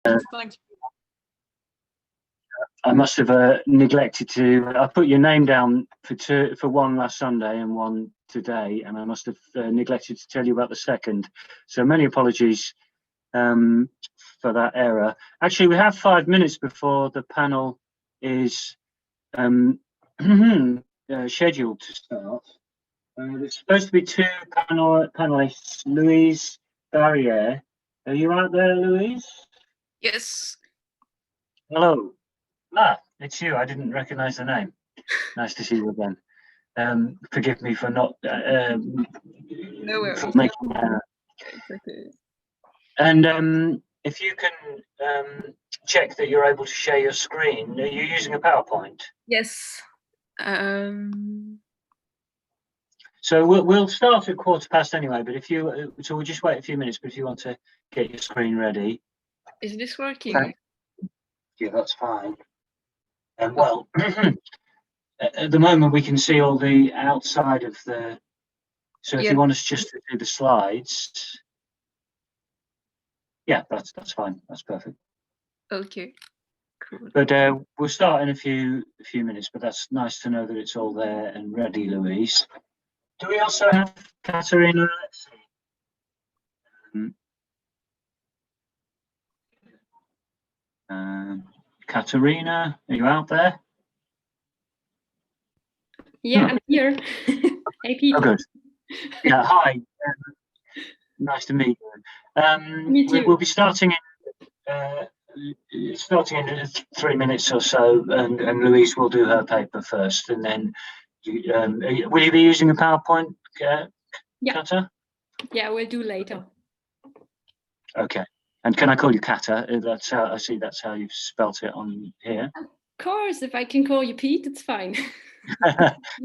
Thanks. I must have neglected to. I put your name down for one last Sunday and one today, and I must have neglected to tell you about the second. So many apologies for that error. Actually, we have 5 minutes before the panel is scheduled to start. There's supposed to be two panelists, Louise, Barrière. Are you out there, Louise? Yes. Hello. It's you. I didn't recognize the name. Nice to see you again. Forgive me for not No worries. for making Okay. And if you can check that you're able to share your screen. Are you using a PowerPoint? Yes. So we'll start at 1:15 anyway. But if you, so we'll just wait a few minutes. But if you want to get your screen ready, Is this working? Yeah, that's fine. And well, at the moment we can see all the outside of the. So if you want us just to do the slides, yeah, that's fine. That's perfect. Okay. Cool. But we'll start in a few minutes. But that's nice to know that it's all there and ready, Louise. Do we also have Katharina? Katharina, are you out there? Yeah, I'm here. Hey, Pete. Oh, good. Yeah, hi. Nice to meet you. Me too. We'll be starting in 3 minutes or so, and Louise will do her paper first, and then will you be using a PowerPoint, Kata? Yeah, we'll do later. Okay. And can I call you Kata? That's how I see. That's how you've spelt it on here. Of course, if I can call you Pete, it's fine.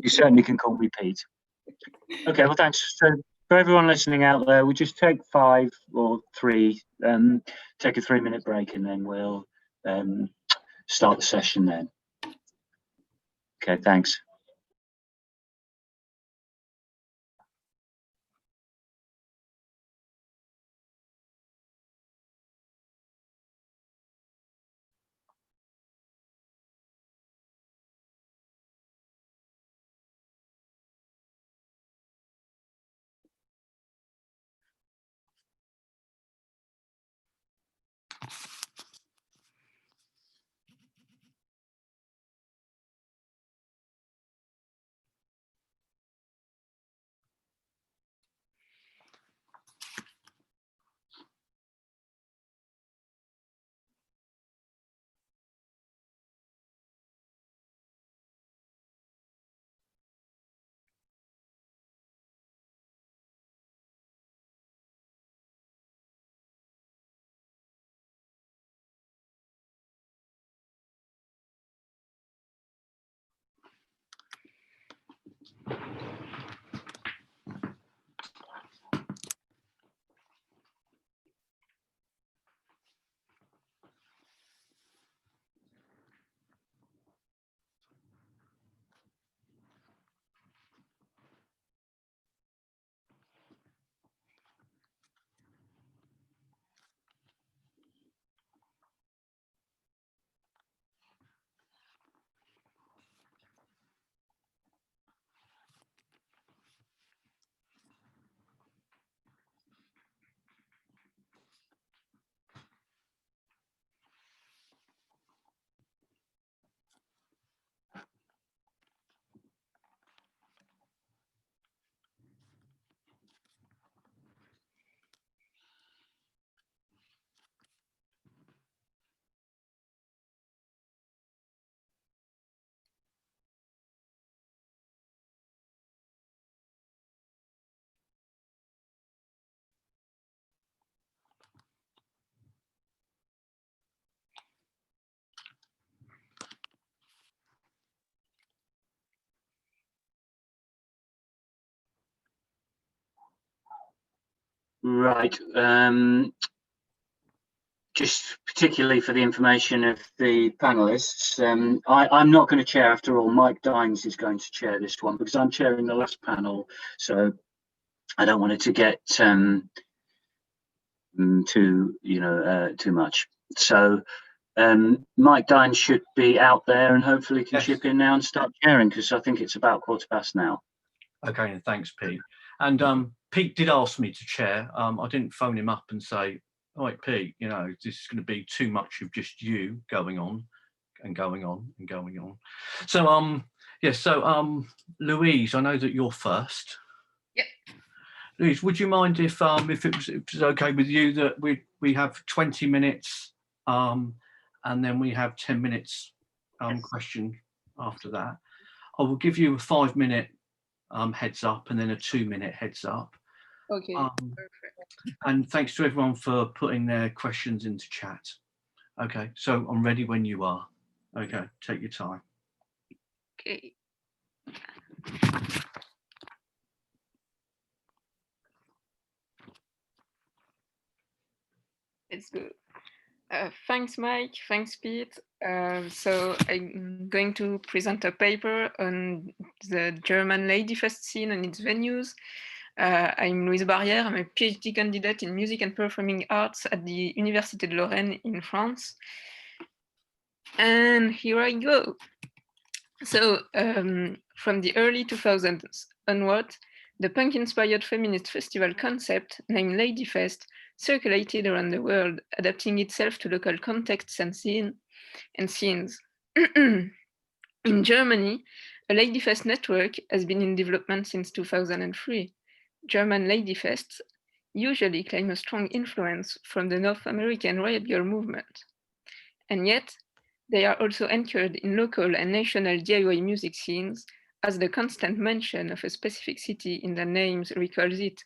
You certainly can call me Pete. Okay. Well, thanks. So for everyone listening out there, we just take 5 or 3, take a 3-minute break, and then we'll start the session then. Okay. Thanks. Right. Just particularly for the information of the panelists, I'm not going to chair after all. Mike Dines is going to chair this one because I'm chairing the last panel, so I don't want it to get too much. So Mike Dine should be out there and hopefully can Yes. chip in now and start sharing, because I think it's about 1:15 now. Okay, and thanks, Pete. And Pete did ask me to chair. I didn't phone him up and say, "All right, Pete, you know, this is going to be too much of just you going on and going on and going on." So yes, so Louise, I know that you're first. Yep. Louise, would you mind if it was okay with you that we have 20 minutes and then we have 10 minutes question after that? I will give you a 5-minute heads up and then a 2-minute heads up. Okay, perfect. And thanks to everyone for putting their questions into chat. Okay, so I'm ready when you are. Okay, take your time. Okay. Let's go. Thanks, Mike. Thanks, Pete. So I'm going to present a paper on the German Ladyfest scene and its venues. I'm Louise Barrière. I'm a PhD candidate in music and performing arts at the Université de Lorraine in France. And here I go. So from the early 2000s onward, the punk-inspired feminist festival concept named Ladyfest circulated around the world, adapting itself to local contexts and scenes. In Germany, a Ladyfest network has been in development since 2003. German Ladyfests usually claim a strong influence from the North American riot girl movement. And yet, they are also anchored in local and national DIY music scenes, as the constant mention of a specific city in the names recalls it.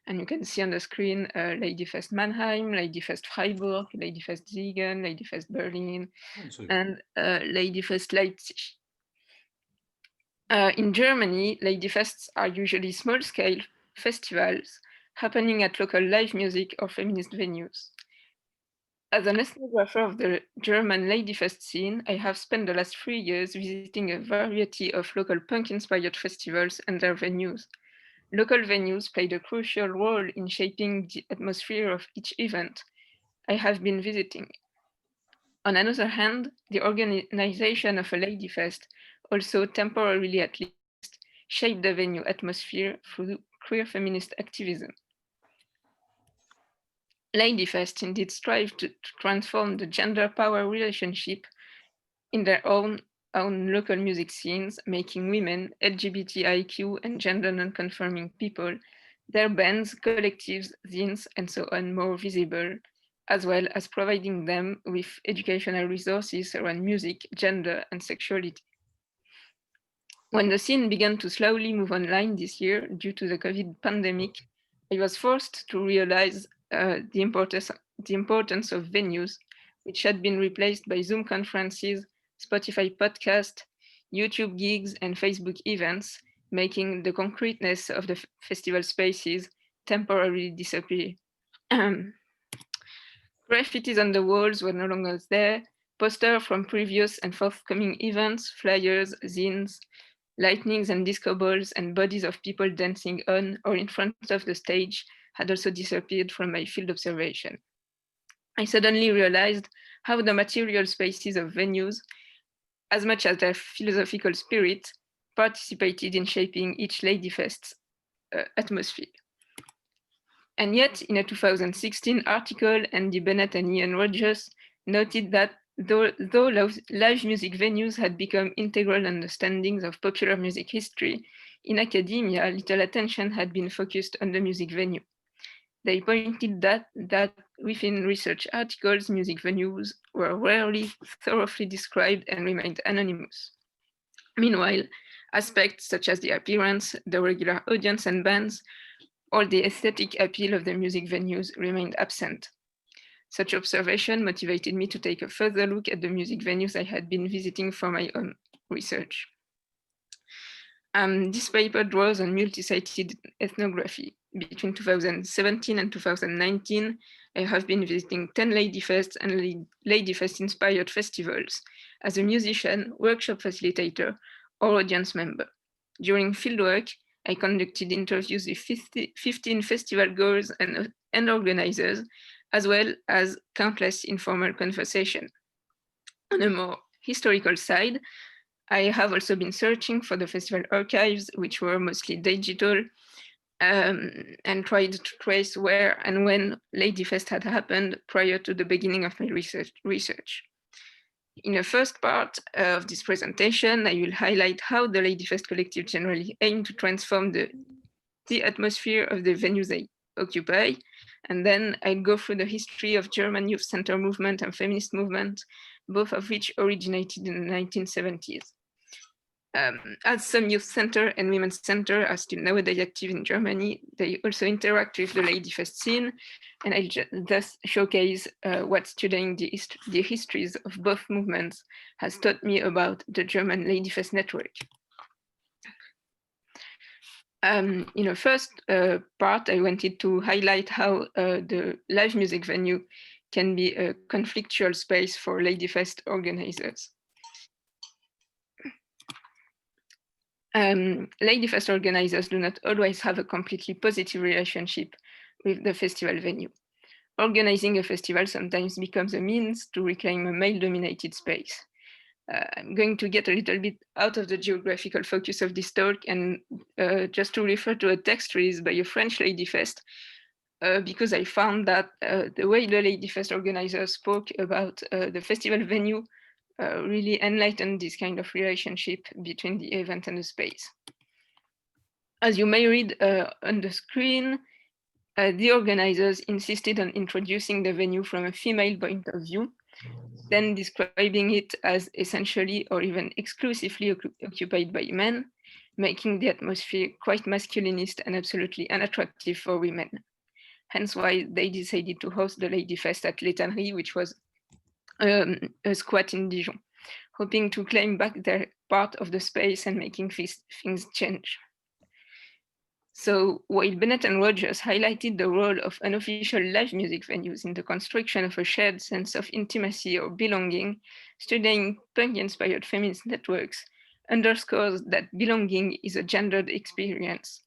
And you can see on the screen Ladyfest Mannheim, Ladyfest Freiburg, Ladyfest Siegen, Ladyfest Berlin, and Ladyfest Leipzig. In Germany, Ladyfests are usually small-scale festivals happening at local live music or feminist venues. As an ethnographer of the German Ladyfest scene, I have spent the last 3 years visiting a variety of local punk-inspired festivals and their venues. Local venues played a crucial role in shaping the atmosphere of each event I have been visiting. On another hand, the organization of a Ladyfest also temporarily at least shaped the venue atmosphere through queer feminist activism. Ladyfest indeed strive to transform the gender power relationship in their own local music scenes, making women, LGBTIQ and gender non-conforming people, their bands, collectives, zines, and so on more visible, as well as providing them with educational resources around music, gender, and sexuality. When the scene began to slowly move online this year due to the COVID pandemic, I was forced to realize the importance of venues, which had been replaced by Zoom conferences, Spotify podcast, YouTube gigs, and Facebook events, making the concreteness of the festival spaces temporarily disappear. Graffitis on the walls were no longer there, posters from previous and forthcoming events, flyers, zines, lightnings and disco balls and bodies of people dancing on or in front of the stage had also disappeared from my field observation. I suddenly realized how the material spaces of venues, as much as their philosophical spirit, participated in shaping each Ladyfest's atmosphere. And yet, in a 2016 article, Andy Bennett and Ian Rogers noted that though live music venues had become integral understandings of popular music history, in academia, little attention had been focused on the music venue. They pointed that within research articles, music venues were rarely thoroughly described and remained anonymous. Meanwhile, aspects such as the appearance, the regular audience and bands, or the aesthetic appeal of the music venues remained absent. Such observation motivated me to take a further look at the music venues I had been visiting for my own research. This paper draws on multi-sited ethnography. Between 2017 and 2019, I have been visiting 10 Ladyfests and Ladyfest-inspired festivals as a musician, workshop facilitator, or audience member. During fieldwork, I conducted interviews with 15 festival goers and organizers, as well as countless informal conversations. On a more historical side, I have also been searching for the festival archives, which were mostly digital, and tried to trace where and when Ladyfest had happened prior to the beginning of my research. In the first part of this presentation, I will highlight how the Ladyfest collective generally aim to transform the atmosphere of the venues they occupy, and then I'll go through the history of German youth center movement and feminist movement, both of which originated in the 1970s. As some youth center and women's center are still nowadays active in Germany, they also interact with the Ladyfest scene, and I'll thus showcase what studying the histories of both movements has taught me about the German Ladyfest network. In the first part, I wanted to highlight how the live music venue can be a conflictual space for Ladyfest organizers. Ladyfest organizers do not always have a completely positive relationship with the festival venue. Organizing a festival sometimes becomes a means to reclaim a male-dominated space. I'm going to get a little bit out of the geographical focus of this talk and just to refer to a text released by a French Ladyfest, because I found that the way the Ladyfest organizers spoke about the festival venue really enlightened this kind of relationship between the event and the space. As you may read on the screen, the organizers insisted on introducing the venue from a female point of view, then describing it as essentially or even exclusively occupied by men, making the atmosphere quite masculinist and absolutely unattractive for women. Hence why they decided to host the Ladyfest at l'Étannerie, which was a squat in Dijon, hoping to claim back their part of the space and making things change. So while Bennett and Rogers highlighted the role of unofficial live music venues in the construction of a shared sense of intimacy or belonging, studying punk-inspired feminist networks underscores that belonging is a gendered experience.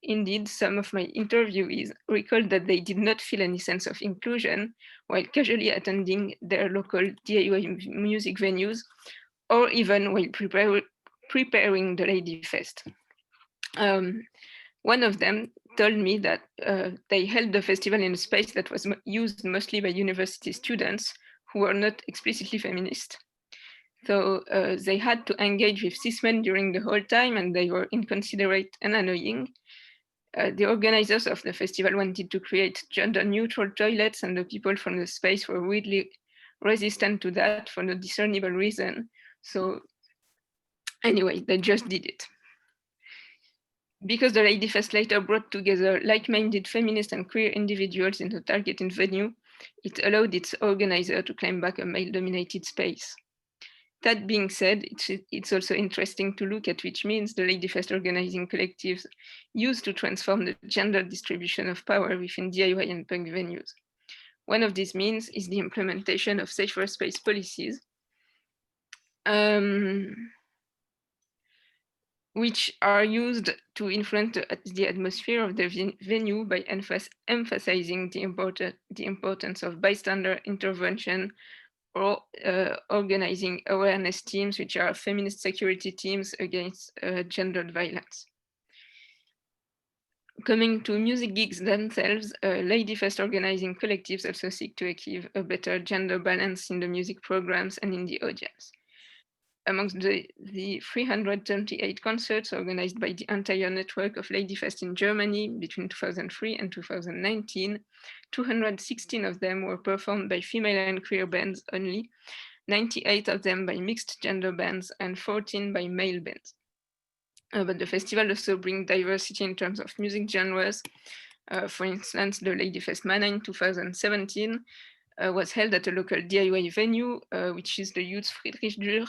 Indeed, some of my interviewees recalled that they did not feel any sense of inclusion while casually attending their local DIY music venues, or even while preparing the Ladyfest. One of them told me that they held the festival in a space that was used mostly by university students who were not explicitly feminist. So they had to engage with cis men during the whole time, and they were inconsiderate and annoying. The organizers of the festival wanted to create gender-neutral toilets, and the people from the space were weirdly resistant to that for no discernible reason. So anyway, they just did it. Because the Ladyfest later brought together like-minded feminist and queer individuals in the targeted venue, it allowed its organizer to claim back a male-dominated space. That being said, it's also interesting to look at which means the Ladyfest organizing collectives use to transform the gender distribution of power within DIY and punk venues. One of these means is the implementation of safer space policies, which are used to influence the atmosphere of the venue by emphasizing the importance of bystander intervention, or organizing awareness teams, which are feminist security teams against gendered violence. Coming to music gigs themselves, Ladyfest organizing collectives also seek to achieve a better gender balance in the music programs and in the audience. Amongst the 328 concerts organized by the entire network of Ladyfest in Germany between 2003 and 2019, 216 of them were performed by female and queer bands only, 98 of them by mixed gender bands, and 14 by male bands. But the festival also brings diversity in terms of music genres. For instance, the Ladyfest Mana in 2017 was held at a local DIY venue, which is the Youth Friedrich Dürr.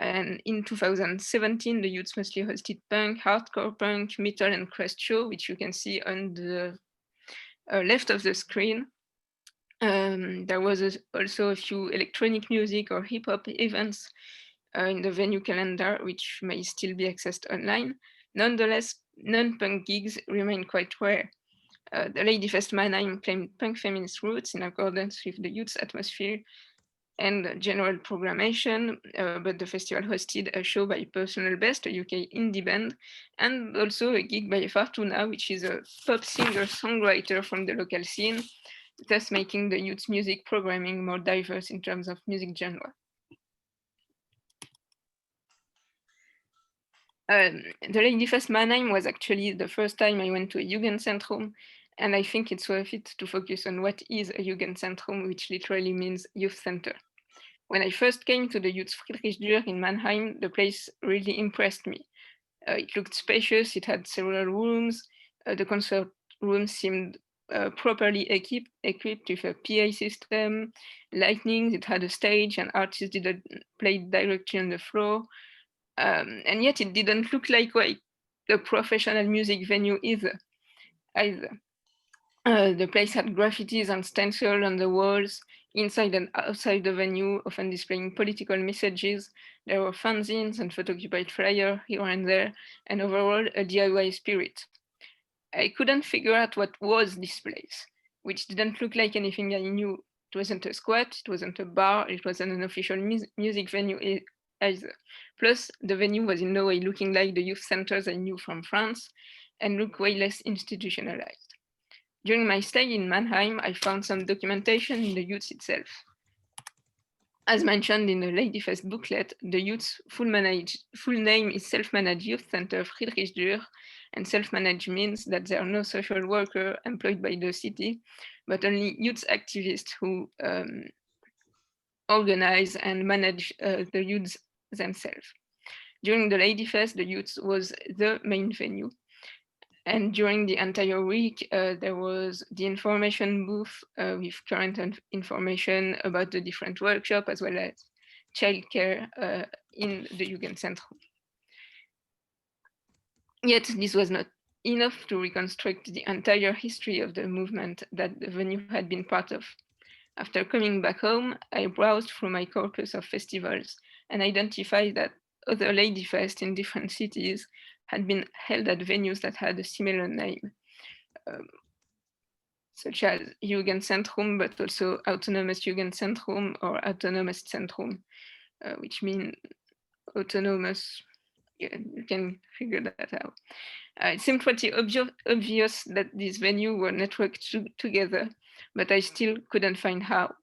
And in 2017, the youths mostly hosted punk, hardcore punk, metal, and crust show, which you can see on the left of the screen. There was also a few electronic music or hip hop events in the venue calendar, which may still be accessed online. Nonetheless, non-punk gigs remain quite rare. The Ladyfest Mannheim claimed punk feminist roots in accordance with the youth's atmosphere and general programmation, but the festival hosted a show by Personal Best, a UK indie band, and also a gig by Fortuna, which is a pop singer-songwriter from the local scene, thus making the youth music programming more diverse in terms of music genre. The Ladyfest Mannheim was actually the first time I went to a Jugendzentrum, and I think it's worth it to focus on what is a Jugendzentrum, which literally means youth center. When I first came to the Youth Friedrichsdür in Mannheim, the place really impressed me. It looked spacious, it had several rooms, the concert room seemed properly equipped with a PA system, lighting, it had a stage, and artists didn't play directly on the floor. And yet it didn't look like a professional music venue either. The place had graffitis and stencils on the walls, inside and outside the venue, often displaying political messages. There were fanzines and photocopyed flyers here and there, and overall a DIY spirit. I couldn't figure out what was this place, which didn't look like anything I knew. It wasn't a squat, it wasn't a bar, it wasn't an official music venue either. Plus, the venue was in no way looking like the youth centers I knew from France, and looked way less institutionalized. During my stay in Mannheim, I found some documentation in the youth itself. As mentioned in the Ladyfest booklet, the youth's full name is Self-Managed Youth Center Friedrichsdür, and self-managed means that there are no social worker employed by the city, but only youth activists who organize and manage the youths themselves. During the Ladyfest, the youth was the main venue. And during the entire week, there was the information booth with current information about the different workshops, as well as childcare in the Jugendzentrum. Yet this was not enough to reconstruct the entire history of the movement that the venue had been part of. After coming back home, I browsed through my corpus of festivals and identified that other Ladyfest in different cities had been held at venues that had a similar name, such as Jugendzentrum, but also Autonomous Jugendzentrum or Autonomous Zentrum, which mean autonomous. Yeah, you can figure that out. It seemed pretty obvious that these venues were networked together, but I still couldn't find how.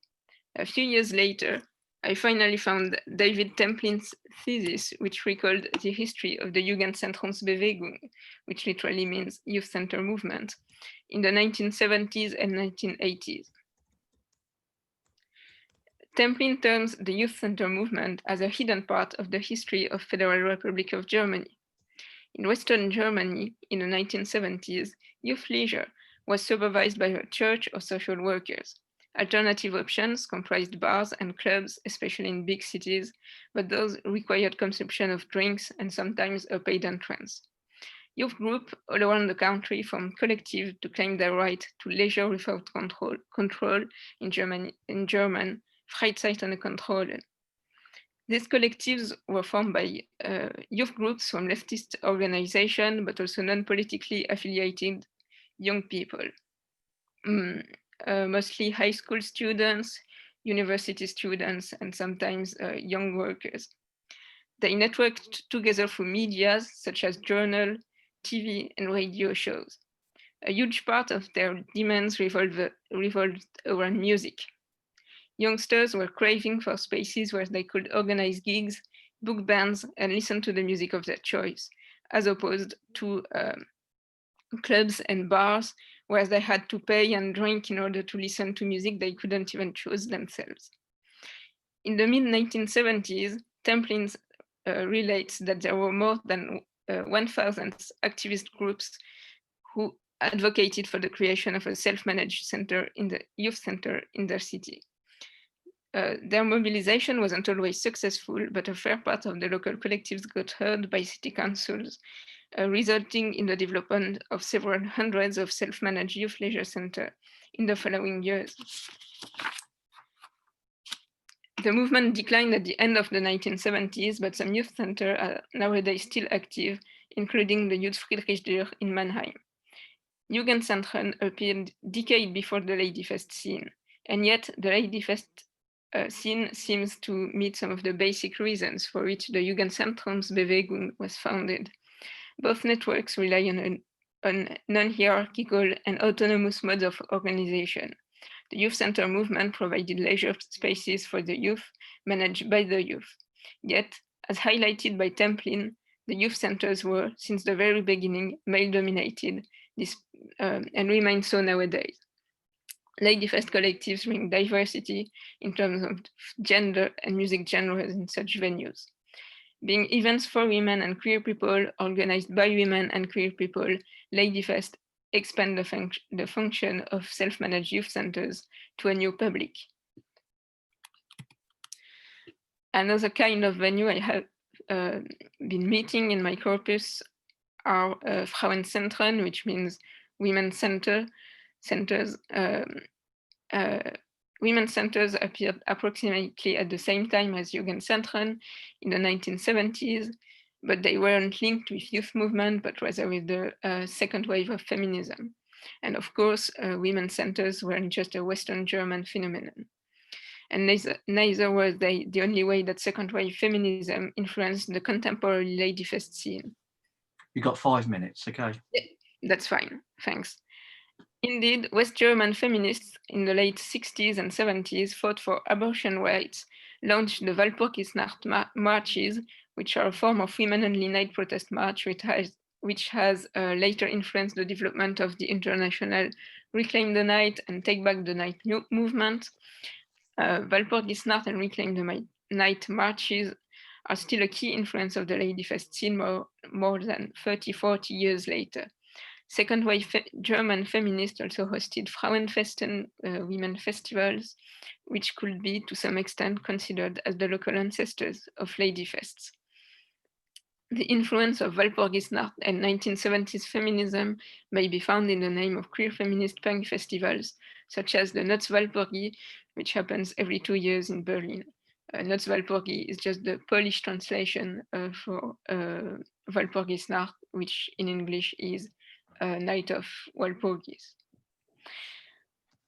A few years later, I finally found David Templin's thesis, which recalled the history of the Jugendzentrumsbewegung, which literally means youth center movement, in the 1970s and 1980s. Templin terms the youth center movement as a hidden part of the history of Federal Republic of Germany. In Western Germany, in the 1970s, youth leisure was supervised by a church or social workers. Alternative options comprised bars and clubs, especially in big cities, but those required consumption of drinks and sometimes a paid entrance. Youth groups all around the country formed collectives to claim their right to leisure without control in German, Freizeit ohne Kontrolle. These collectives were formed by youth groups from leftist organizations, but also non-politically affiliated young people. Mostly high school students, university students, and sometimes young workers. They networked together through media such as journal, TV, and radio shows. A huge part of their demands revolved around music. Youngsters were craving for spaces where they could organize gigs, book bands, and listen to the music of their choice, as opposed to clubs and bars where they had to pay and drink in order to listen to music they couldn't even choose themselves. In the mid-1970s, Templin relates that there were more than 1,000 activist groups who advocated for the creation of a self-managed center in the youth center in their city. Their mobilization wasn't always successful, but a fair part of the local collectives got heard by city councils, resulting in the development of several hundreds of self-managed youth leisure centers in the following years. The movement declined at the end of the 1970s, but some youth centers are nowadays still active, including the Youth Friedrichsdür in Mannheim. Jugendzentren appeared decades before the Ladyfest scene, and yet the Ladyfest scene seems to meet some of the basic reasons for which the Jugendzentrumsbewegung was founded. Both networks rely on non-hierarchical and autonomous modes of organization. The youth center movement provided leisure spaces for the youth, managed by the youth. Yet, as highlighted by Templin, the youth centers were, since the very beginning, male-dominated, and remain so nowadays. Ladyfest collectives bring diversity in terms of gender and music genres in such venues. Being events for women and queer people, organized by women and queer people, Ladyfest expand the function of self-managed youth centers to a new public. Another kind of venue I have been meeting in my corpus are Frauenzentren, which means women's centers. Women's centers appeared approximately at the same time as Jugendzentren in the 1970s, but they weren't linked with youth movement, but rather with the second wave of feminism. And of course, women's centers weren't just a Western German phenomenon. And neither were they the only way that second wave feminism influenced the contemporary Ladyfest scene. You got 5 minutes, okay? Yeah, that's fine, thanks. Indeed, West German feminists in the late 60s and 70s fought for abortion rights, launched the Walpurgisnacht marches, which are a form of women-only night protest march, which has later influenced the development of the international Reclaim the Night and Take Back the Night movement. Walpurgisnacht and Reclaim the Night marches are still a key influence of the Ladyfest scene more than 30-40 years later. Second wave German feminists also hosted Frauenfesten, women festivals, which could be to some extent considered as the local ancestors of Ladyfests. The influence of Walpurgisnacht and 1970s feminism may be found in the name of queer feminist punk festivals, such as the Noc Walpurgi, which happens every 2 years in Berlin. Noc Walpurgi is just the Polish translation for Walpurgisnacht, which in English is Night of Walpurgis.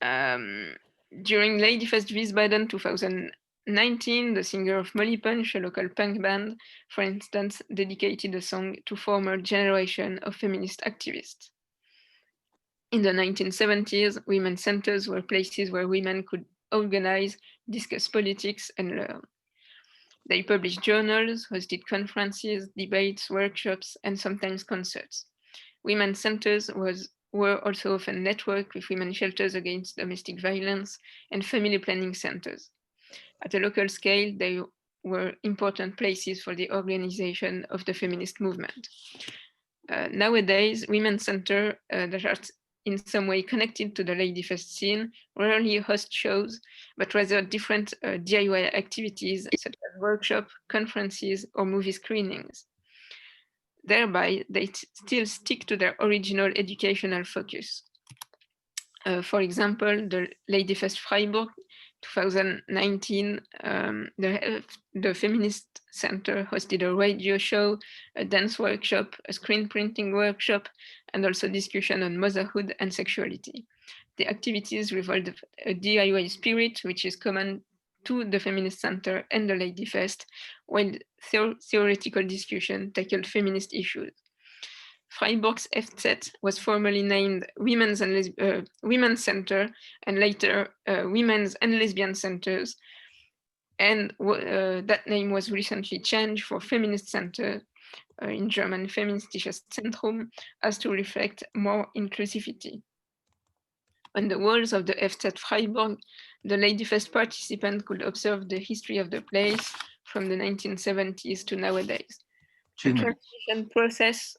During Ladyfest Wiesbaden 2019, the singer of Molly Punch, a local punk band, for instance, dedicated a song to former generation of feminist activists. In the 1970s, women's centers were places where women could organize, discuss politics, and learn. They published journals, hosted conferences, debates, workshops, and sometimes concerts. Women's centers were also often networked with women's shelters against domestic violence and family planning centers. At a local scale, they were important places for the organization of the feminist movement. Nowadays, women's centers that are in some way connected to the Ladyfest scene rarely host shows, but rather different DIY activities such as workshops, conferences, or movie screenings. Thereby, they still stick to their original educational focus. For example, the Ladyfest Freiburg 2019, the Feminist Center hosted a radio show, a dance workshop, a screen printing workshop, and also discussion on motherhood and sexuality. The activities revolved a DIY spirit, which is common to the Feminist Center and the Ladyfest, while theoretical discussion tackled feminist issues. Freiburg's FZ was formerly named Women's Center and later Women's and Lesbian Centers, and that name was recently changed for Feminist Center, in German Feministisches Zentrum, as to reflect more inclusivity. On the walls of the FZ Freiburg, the Ladyfest participant could observe the history of the place from the 1970s to nowadays. The transition process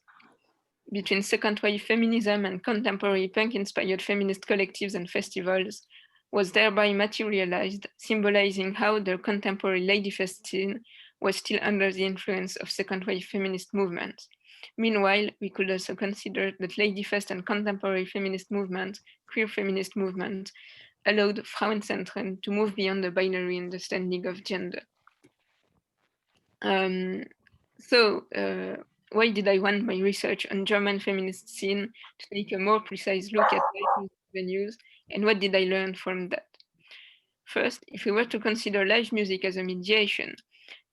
between second wave feminism and contemporary punk-inspired feminist collectives and festivals was thereby materialized, symbolizing how the contemporary Ladyfest scene was still under the influence of second wave feminist movements. Meanwhile, we could also consider that Ladyfest and contemporary feminist movement, queer feminist movement, allowed Frauenzentren to move beyond the binary understanding of gender. why did I want my research on German feminist scene to take a more precise look at live music venues, and what did I learn from that? First, if we were to consider live music as a mediation,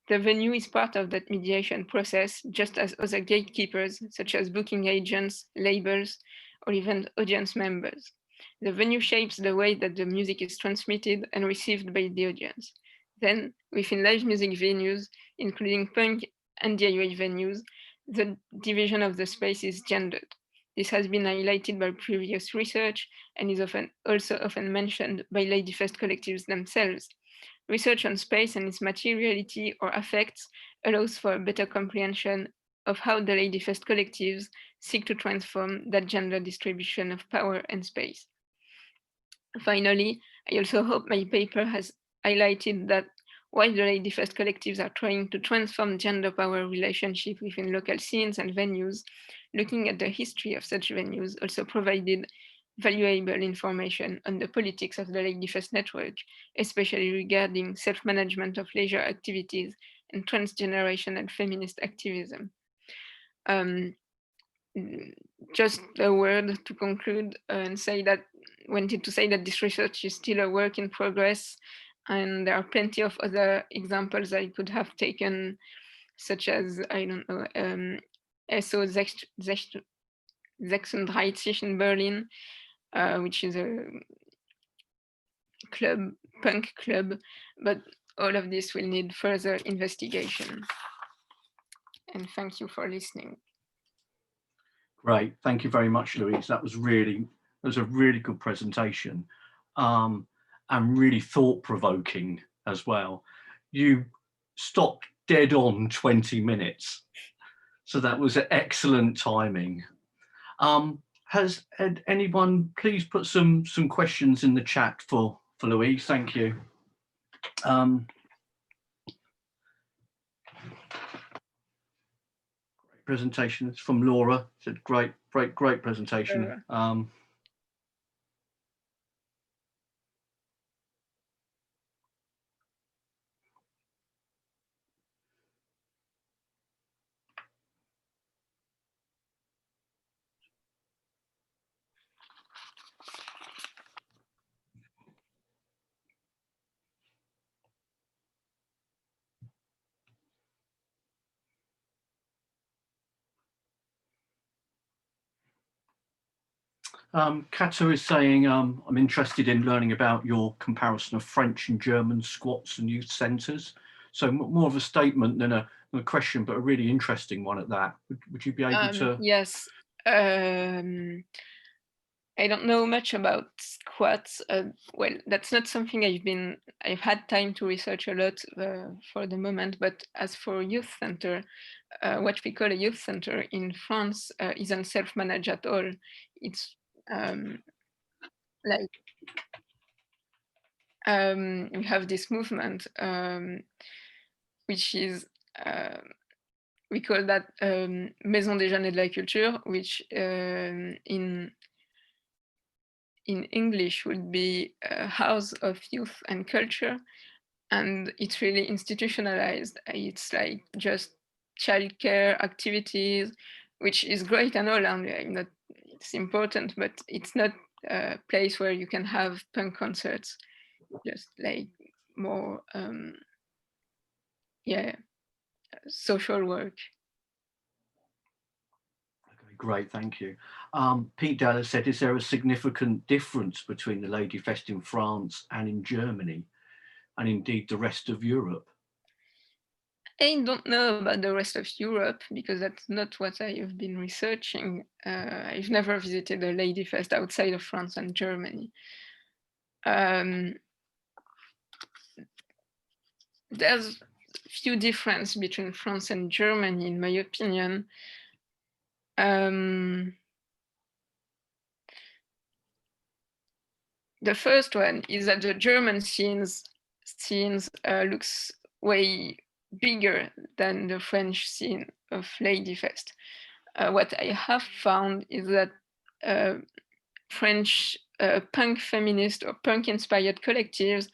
the venue is part of that mediation process, just as other gatekeepers, such as booking agents, labels, or even audience members. The venue shapes the way that the music is transmitted and received by the audience. Then, within live music venues, including punk and DIY venues, the division of the space is gendered. This has been highlighted by previous research and is also often mentioned by Ladyfest collectives themselves. Research on space and its materiality or effects allows for a better comprehension of how the Ladyfest collectives seek to transform that gender distribution of power and space. Finally, I also hope my paper has highlighted that while the Ladyfest collectives are trying to transform gender power relationship within local scenes and venues, looking at the history of such venues also provided valuable information on the politics of the Ladyfest network, especially regarding self-management of leisure activities and transgenerational feminist activism. Just a word to conclude and wanted to say that this research is still a work in progress, and there are plenty of other examples I could have taken, such as, I don't know, SO 36 in Berlin, which is a punk club, but all of this will need further investigation. And thank you for listening. Great, thank you very much, Louise. That was a really good presentation, and really thought-provoking as well. You stopped dead on 20 minutes, so that was excellent timing. Has anyone please put some questions in the chat for Louise? Thank you. Presentation. It's from Laura. Said great presentation. Kata is saying, I'm interested in learning about your comparison of French and German squats and youth centres. So more of a statement than a question, but a really interesting one at that. Would you be able to? Yes. I don't know much about squats. Well, that's not something I've had time to research a lot for the moment, but as for youth center, what we call a youth center in France isn't self-managed at all. It's like we have this movement, which is, we call that Maison des Jeunes et de la Culture, which in English would be a house of youth and culture, and it's really institutionalized. It's like just childcare activities, which is great and all, and it's important, but it's not a place where you can have punk concerts, just like more, social work. Great, thank you. Pete Dallas said, is there a significant difference between the Ladyfest in France and in Germany, and indeed the rest of Europe? I don't know about the rest of Europe because that's not what I have been researching. I've never visited a Ladyfest outside of France and Germany. There's a few differences between France and Germany, in my opinion. The first one is that the German scenes looks way bigger than the French scene of Ladyfest. What I have found is that French punk feminist or punk inspired collectives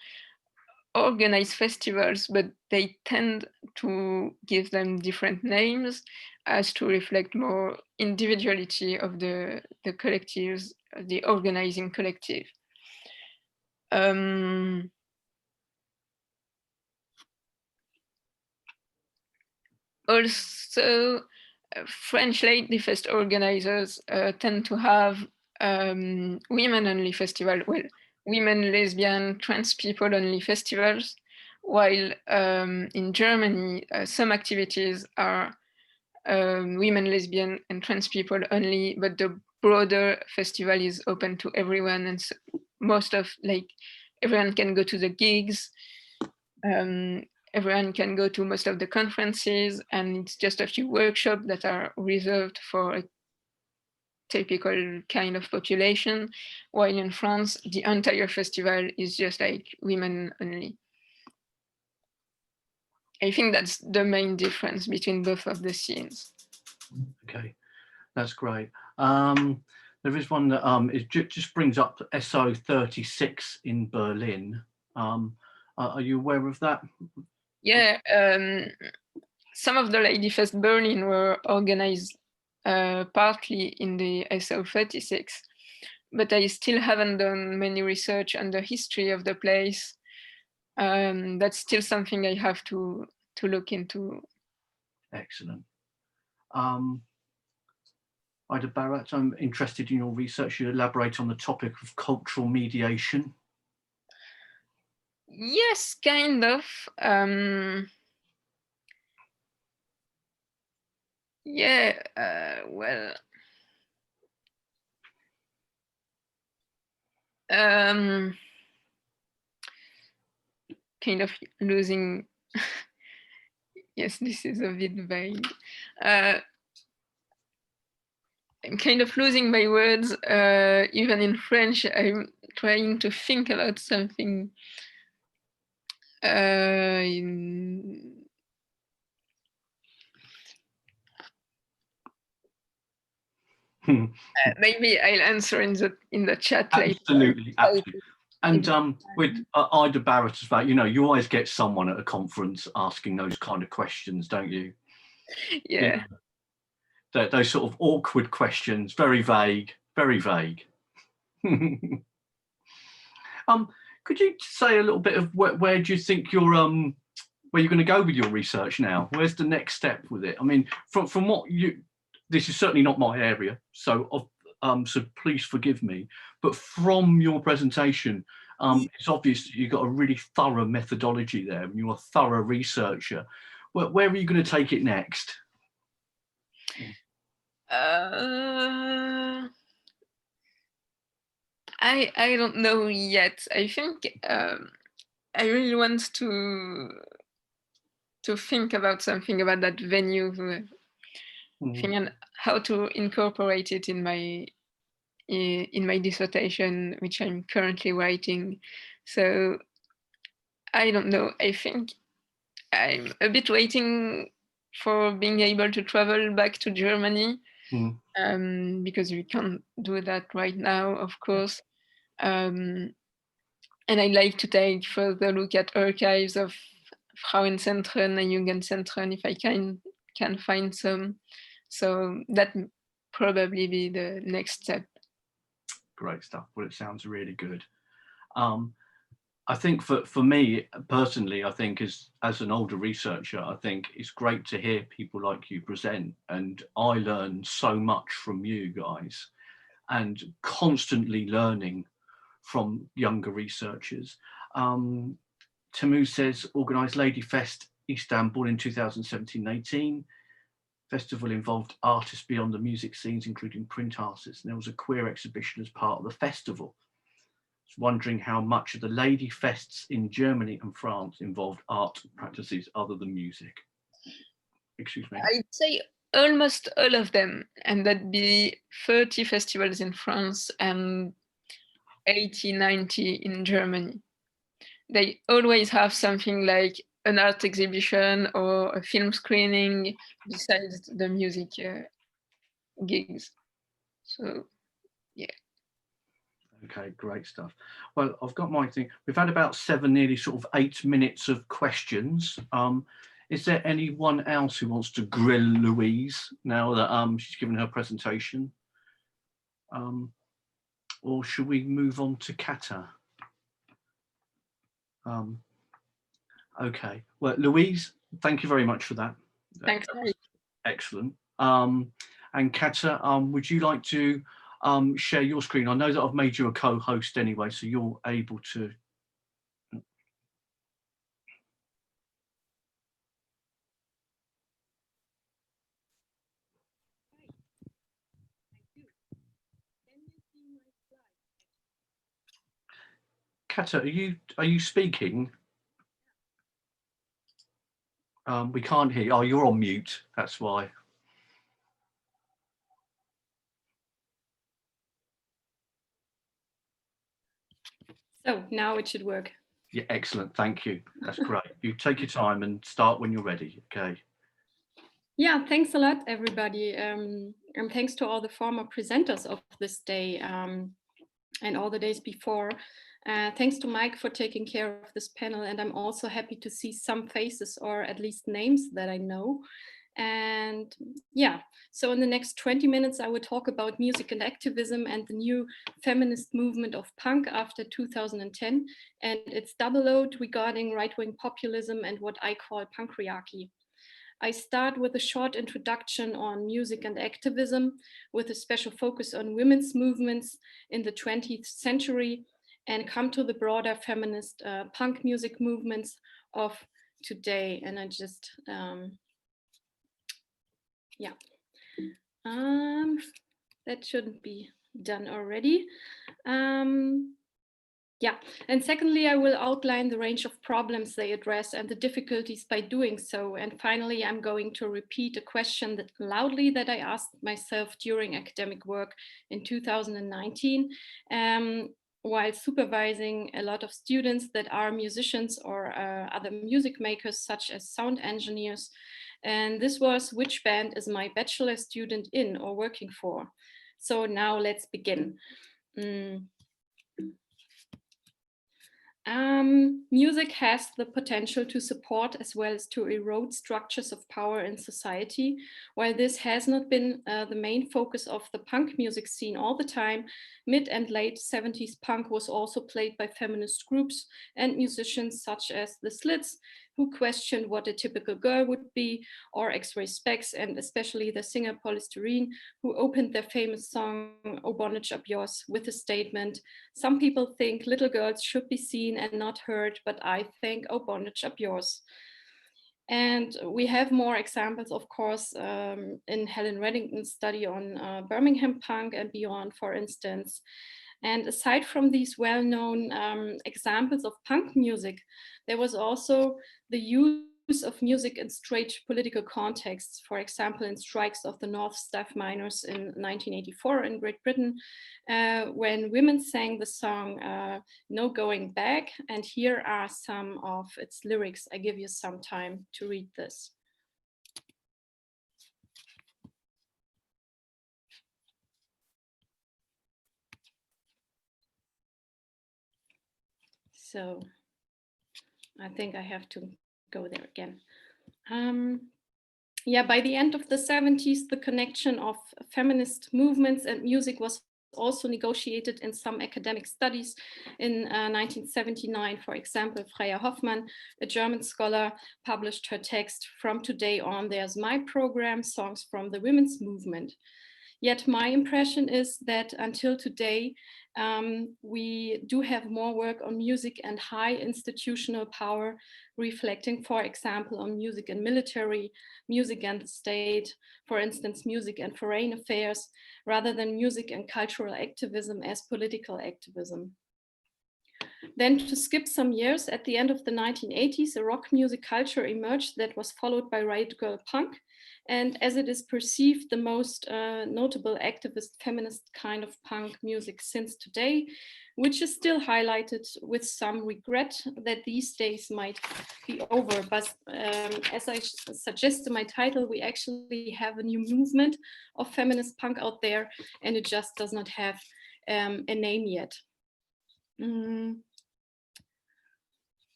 organize festivals, but they tend to give them different names as to reflect more individuality of the collectives, the organizing collective. Also, French Ladyfest organizers tend to have women-only festival, well, women, lesbian, trans people-only festivals, while in Germany, some activities are women, lesbian, and trans people only, but the broader festival is open to everyone, and so most of, like, everyone can go to the gigs, everyone can go to most of the conferences, and it's just a few workshops that are reserved for a typical kind of population, while in France, the entire festival is just like women only. I think that's the main difference between both of the scenes. Okay, that's great. There is one that it just brings up SO36 in Berlin. Are you aware of that? Yeah, some of the Ladyfest Berlin were organized partly in the SO36, but I still haven't done many research on the history of the place. That's still something I have to look into. Excellent. Ida Barrett, I'm interested in your research. You elaborate on the topic of cultural mediation. Yes, kind of. Yeah, well, kind of losing. Yes, this is a bit vague. I'm kind of losing my words. Even in French, I'm trying to think about something. Maybe I'll answer in the chat later. Absolutely, absolutely. And with Ida Barrett as well, you know, you always get someone at a conference asking those kind of questions, don't you? Yeah. You know, those sort of awkward questions, very vague, very vague. Could you say a little bit of where do you think you're where you're going to go with your research now? Where's the next step with it? I mean, from what this is certainly not my area, so so please forgive me. But from your presentation, it's obvious that you've got a really thorough methodology there, and you're a thorough researcher. Where are you going to take it next? I don't know yet. I think I really want to think about something about that venue thing and how to incorporate it in my dissertation, which I'm currently writing. So I don't know. I think I'm a bit waiting for being able to travel back to Germany because we can't do that right now, of course. And I'd like to take further look at archives of Frauenzentren and Jugendzentren if I can find some. So that probably be the next step. Great stuff. Well, it sounds really good. I think for me personally, I think as an older researcher, I think it's great to hear people like you present, and I learn so much from you guys, and constantly learning from younger researchers. Tamu says, organised Ladyfest Istanbul in 2017-18. Festival involved artists beyond the music scenes, including print artists, and there was a queer exhibition as part of the festival. I was wondering how much of the Ladyfests in Germany and France involved art practices other than music. Excuse me. I'd say almost all of them, and that'd be 30 festivals in France and 80, 90 in Germany. They always have something like an art exhibition or a film screening besides the music gigs. So, yeah. Okay, great stuff. Well, I've got my thing. We've had about 7, nearly sort of 8 minutes of questions. Is there anyone else who wants to grill Louise now that she's given her presentation? Or should we move on to Kata? Okay, well, Louise, thank you very much for that. Thanks. Excellent. And Kata, would you like to share your screen? I know that I've made you a co-host anyway, so you're able to. Kata, are you speaking? We can't hear you. Oh, you're on mute. That's why. So now it should work. Yeah, excellent. Thank you. That's great. You take your time and start when you're ready. Okay. Yeah, thanks a lot, everybody. And thanks to all the former presenters of this day and all the days before. Thanks to Mike for taking care of this panel. And I'm also happy to see some faces, or at least names that I know. And yeah, so in the next 20 minutes, I will talk about music and activism and the new feminist movement of punk after 2010 and its double load regarding right-wing populism and what I call Punkriarchy. I start with a short introduction on music and activism with a special focus on women's movements in the 20th century and come to the broader feminist punk music movements of today. And I just, that shouldn't be done already. Yeah, and secondly, I will outline the range of problems they address and the difficulties by doing so. And finally, I'm going to repeat a question that loudly that I asked myself during academic work in 2019, while supervising a lot of students that are musicians or other music makers, such as sound engineers. And this was, which band is my bachelor student in or working for? So now let's begin. Music has the potential to support as well as to erode structures of power in society. While this has not been the main focus of the punk music scene all the time, mid and late 70s punk was also played by feminist groups and musicians such as the Slits, who questioned what a typical girl would be, or X-Ray Specs, and especially the singer Polystyrene, who opened their famous song, "Oh Bondage Up Yours," with the statement, "Some people think little girls should be seen and not heard, but I think, oh bondage up yours." And we have more examples, of course, in Helen Reddington's study on Birmingham punk and beyond, for instance. And aside from these well-known examples of punk music, there was also the use of music in straight political contexts, for example, in strikes of the North Staff miners in 1984 in Great Britain, when women sang the song "No Going Back." And here are some of its lyrics. I give you some time to read this. So I think I have to go there again. Yeah, by the end of the 70s, the connection of feminist movements and music was also negotiated in some academic studies. In 1979, for example, Freya Hoffmann, a German scholar, published her text, "From Today On, There's My Program, Songs from the Women's Movement." Yet my impression is that until today, we do have more work on music and high institutional power, reflecting, for example, on music and military, music and the state, for instance, music and foreign affairs, rather than music and cultural activism as political activism. Then, to skip some years, at the end of the 1980s, a rock music culture emerged that was followed by riot girl punk. And as it is perceived the most notable activist feminist kind of punk music since today, which is still highlighted with some regret that these days might be over. But as I suggest in my title, we actually have a new movement of feminist punk out there, and it just does not have a name yet.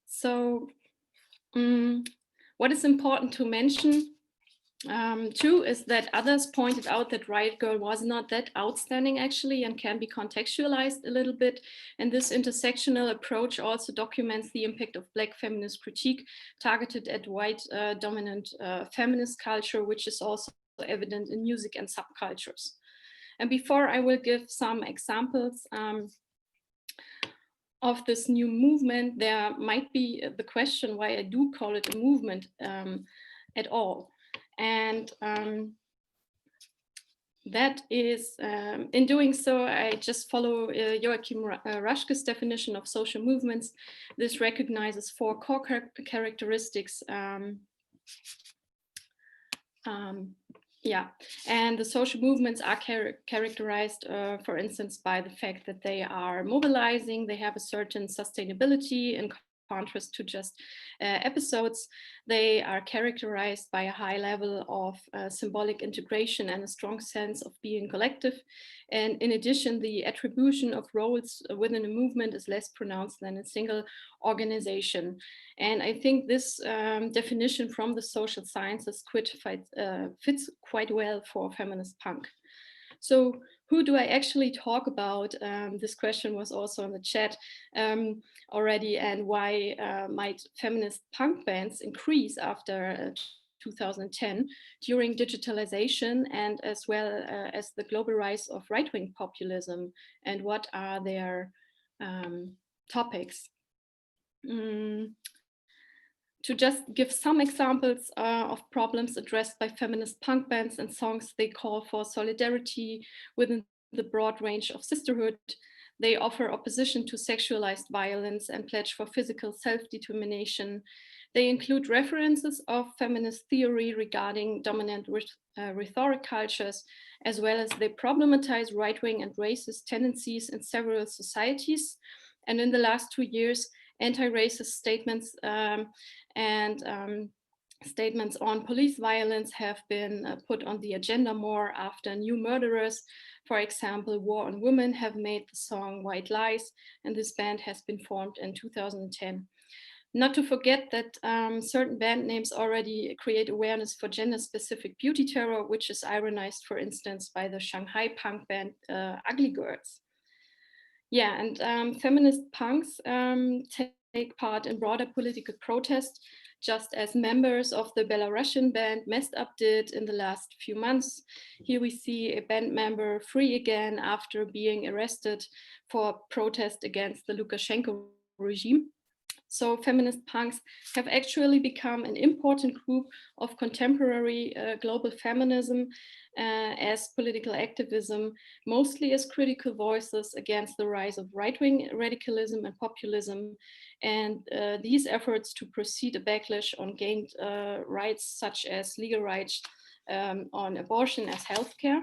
So What is important to mention too is that others pointed out that Riot Girl was not that outstanding actually and can be contextualized a little bit. And this intersectional approach also documents the impact of Black feminist critique targeted at white dominant feminist culture, which is also evident in music and subcultures. And before I will give some examples of this new movement, there might be the question why I do call it a movement at all. And that is, in doing so, I just follow Joachim Raschke's definition of social movements. This recognizes 4 core characteristics. And the social movements are characterized, for instance, by the fact that they are mobilizing, they have a certain sustainability in contrast to just episodes. They are characterized by a high level of symbolic integration and a strong sense of being collective. And in addition, the attribution of roles within a movement is less pronounced than a single organization. And I think this definition from the social sciences fits quite well for feminist punk. So who do I actually talk about? This question was also in the chat already, and why might feminist punk bands increase after 2010 during digitalization and as well as the global rise of right-wing populism, and what are their topics? To just give some examples of problems addressed by feminist punk bands and songs, they call for solidarity within the broad range of sisterhood. They offer opposition to sexualized violence and pledge for physical self-determination. They include references of feminist theory regarding dominant rhetoric cultures, as well as they problematize right-wing and racist tendencies in several societies. And in the last 2 years, anti-racist statements statements on police violence have been put on the agenda more after new murderers. For example, War on Women have made the song White Lies, and this band has been formed in 2010. Not to forget that certain band names already create awareness for gender-specific beauty terror, which is ironized, for instance, by the Shanghai punk band Ugly Girls. Yeah, and feminist punks take part in broader political protest, just as members of the Belarusian band Messed Up did in the last few months. Here we see a band member free again after being arrested for protest against the Lukashenko regime. So feminist punks have actually become an important group of contemporary global feminism as political activism, mostly as critical voices against the rise of right-wing radicalism and populism. And these efforts to proceed a backlash on gained rights, such as legal rights on abortion as healthcare.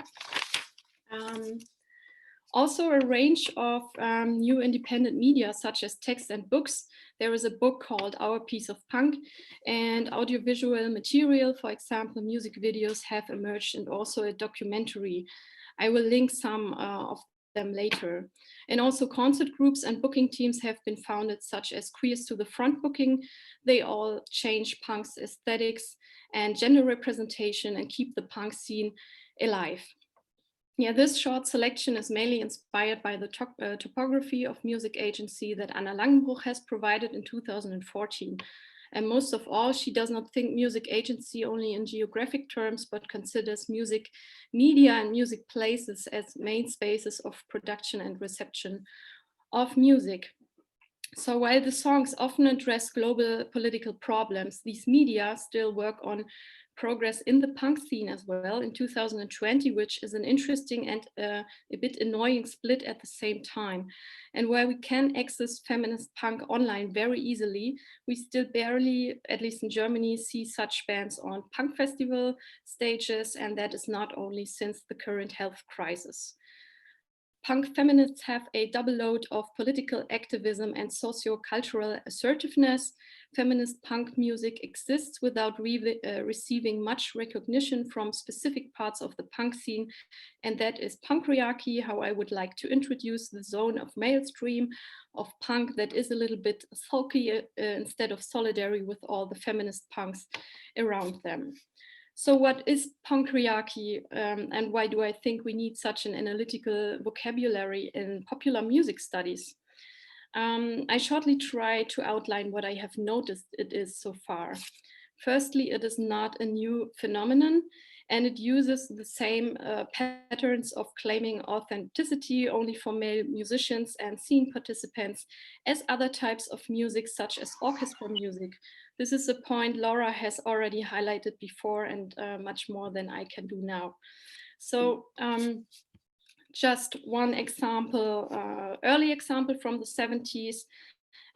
Also a range of new independent media, such as text and books. There is a book called Our Piece of Punk, and audiovisual material, for example, music videos have emerged, and also a documentary. I will link some of them later. And also concert groups and booking teams have been founded, such as Queers to the Front Booking. They all change punk's aesthetics and gender representation and keep the punk scene alive. Yeah, this short selection is mainly inspired by the topography of music agency that Anna Langenbruch has provided in 2014. And most of all, she does not think music agency only in geographic terms, but considers music media and music places as main spaces of production and reception of music. So while the songs often address global political problems, these media still work on progress in the punk scene as well in 2020, which is an interesting and a bit annoying split at the same time. And while we can access feminist punk online very easily, we still barely, at least in Germany, see such bands on punk festival stages, and that is not only since the current health crisis. Punk feminists have a double load of political activism and socio-cultural assertiveness. Feminist punk music exists without receiving much recognition from specific parts of the punk scene, and that is Punkriarchy, how I would like to introduce the zone of mainstream of punk that is a little bit sulky instead of solidary with all the feminist punks around them. So what is Punkriarchy, and why do I think we need such an analytical vocabulary in popular music studies? I shortly try to outline what I have noticed it is so far. Firstly, it is not a new phenomenon, and it uses the same patterns of claiming authenticity only for male musicians and scene participants as other types of music, such as orchestra music. This is a point Laura has already highlighted before, and much more than I can do now. So just one example, early example from the 70s.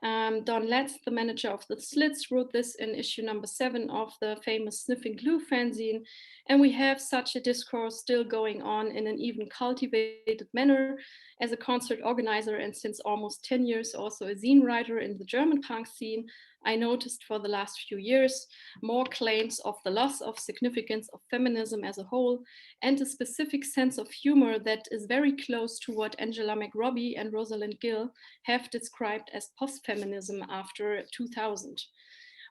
Don Letts, the manager of the Slits, wrote this in issue number 7 of the famous Sniffing Glue fanzine. And we have such a discourse still going on in an even cultivated manner. As a concert organizer and since almost 10 years also a zine writer in the German punk scene, I noticed for the last few years more claims of the loss of significance of feminism as a whole and a specific sense of humor that is very close to what Angela McRobbie and Rosalind Gill have described as post-feminism after 2000.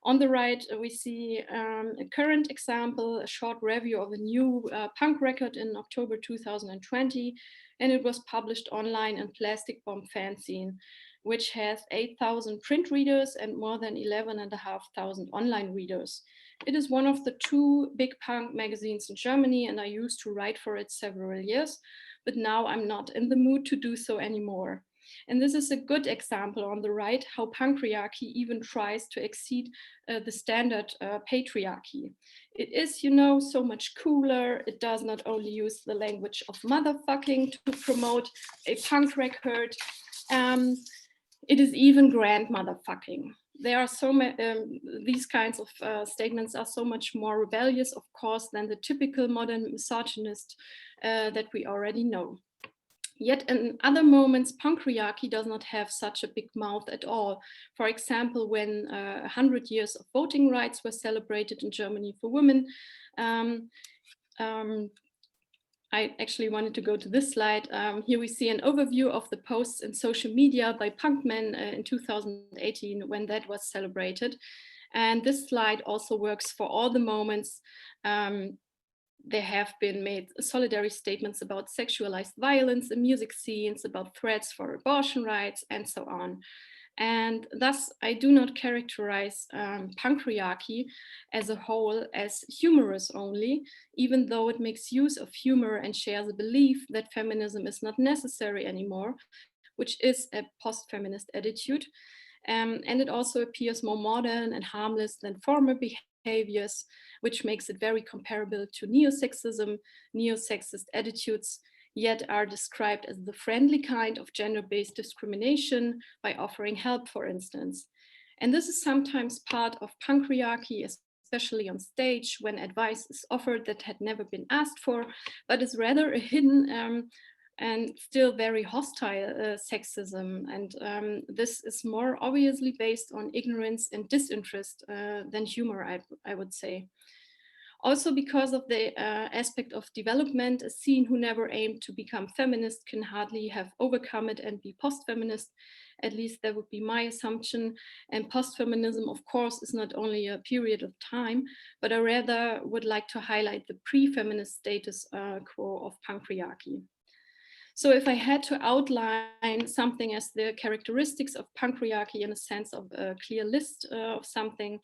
On the right, we see a current example, a short review of a new punk record in October 2020, and it was published online in Plastic Bomb fanzine, which has 8,000 print readers and more than 11,500 online readers. It is one of the 2 big punk magazines in Germany, and I used to write for it several years, but now I'm not in the mood to do so anymore. And this is a good example on the right, how Punkriarchy even tries to exceed the standard patriarchy. It is, you know, so much cooler. It does not only use the language of motherfucking to promote a punk record. It is even grandmotherfucking. There are so many, these kinds of statements are so much more rebellious, of course, than the typical modern misogynist that we already know. Yet in other moments, Punkriarchy does not have such a big mouth at all. For example, when 100 years of voting rights were celebrated in Germany for women, I actually wanted to go to this slide. Here we see an overview of the posts in social media by punk men in 2018 when that was celebrated. And this slide also works for all the moments there have been made solidarity statements about sexualized violence in music scenes, about threats for abortion rights, and so on. And thus, I do not characterize Punkriarchy as a whole as humorous only, even though it makes use of humor and shares a belief that feminism is not necessary anymore, which is a post-feminist attitude. And it also appears more modern and harmless than former behaviors, which makes it very comparable to neo-sexism, neo-sexist attitudes, yet are described as the friendly kind of gender-based discrimination by offering help, for instance. And this is sometimes part of Punkriarchy, especially on stage when advice is offered that had never been asked for, but is rather a hidden and still very hostile sexism. And this is more obviously based on ignorance and disinterest than humor, I would say. Also because of the aspect of development, a scene who never aimed to become feminist can hardly have overcome it and be post-feminist. At least that would be my assumption. And post-feminism, of course, is not only a period of time, but I rather would like to highlight the pre-feminist status quo of Punkriarchy. So if I had to outline something as the characteristics of Punkriarchy in a sense of a clear list of something,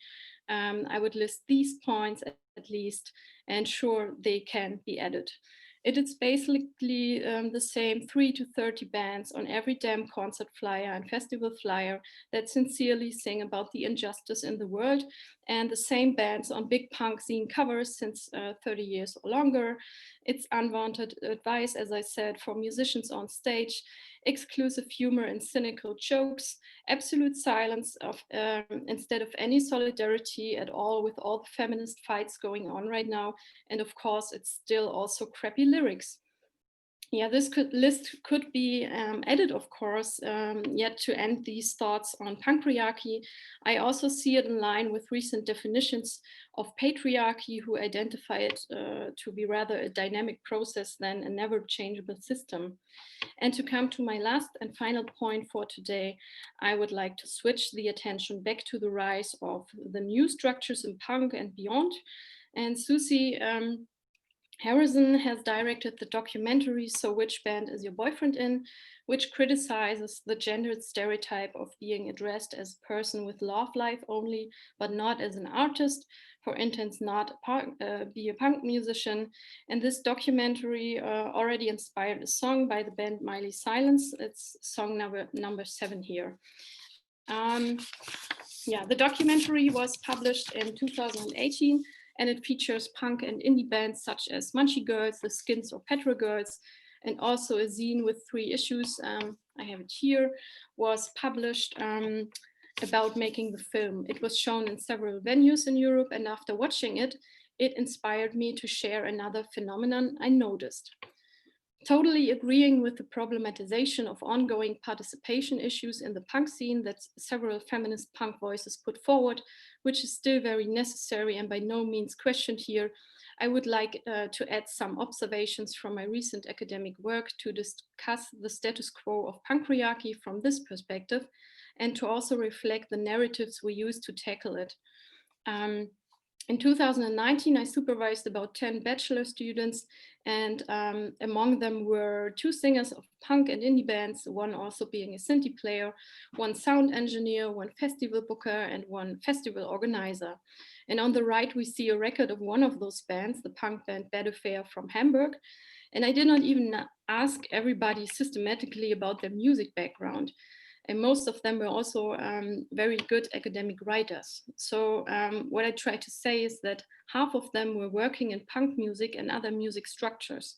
I would list these points at least, and sure, they can be added. It is basically the same 3 to 30 bands on every damn concert flyer and festival flyer that sincerely sing about the injustice in the world, and the same bands on big punk scene covers since 30 years or longer. It's unwanted advice, as I said, for musicians on stage, exclusive humor and cynical jokes, absolute silence of instead of any solidarity at all with all the feminist fights going on right now. And of course, it's still also crappy lyrics. Yeah, this list could be added, of course, yet to end these thoughts on Punkriarchy. I also see it in line with recent definitions of patriarchy, who identify it to be rather a dynamic process than a never changeable system. And to come to my last and final point for today, I would like to switch the attention back to the rise of the new structures in punk and beyond. And Susie Harrison has directed the documentary So Which Band Is Your Boyfriend In?, which criticizes the gendered stereotype of being addressed as a person with love life only, but not as an artist, for instance, not be a punk musician. And this documentary already inspired a song by the band Miley Silence. It's song number 7 here. Yeah, the documentary was published in 2018, and it features punk and indie bands such as Munchie Girls, The Skins or Petra Girls, and also a zine with 3 issues. I have it here, was published about making the film. It was shown in several venues in Europe, and after watching it, it inspired me to share another phenomenon I noticed. Totally agreeing with the problematization of ongoing participation issues in the punk scene that several feminist punk voices put forward, which is still very necessary and by no means questioned here, I would like to add some observations from my recent academic work to discuss the status quo of Punkriarchy from this perspective, and to also reflect the narratives we use to tackle it. In 2019, I supervised about 10 bachelor students, and among them were 2 singers of punk and indie bands, one also being a synthi player, 1 sound engineer, 1 festival booker, and 1 festival organizer. And on the right, we see a record of one of those bands, the punk band Bad Affair from Hamburg. And I did not even ask everybody systematically about their music background. And most of them were also very good academic writers. So what I try to say is that half of them were working in punk music and other music structures.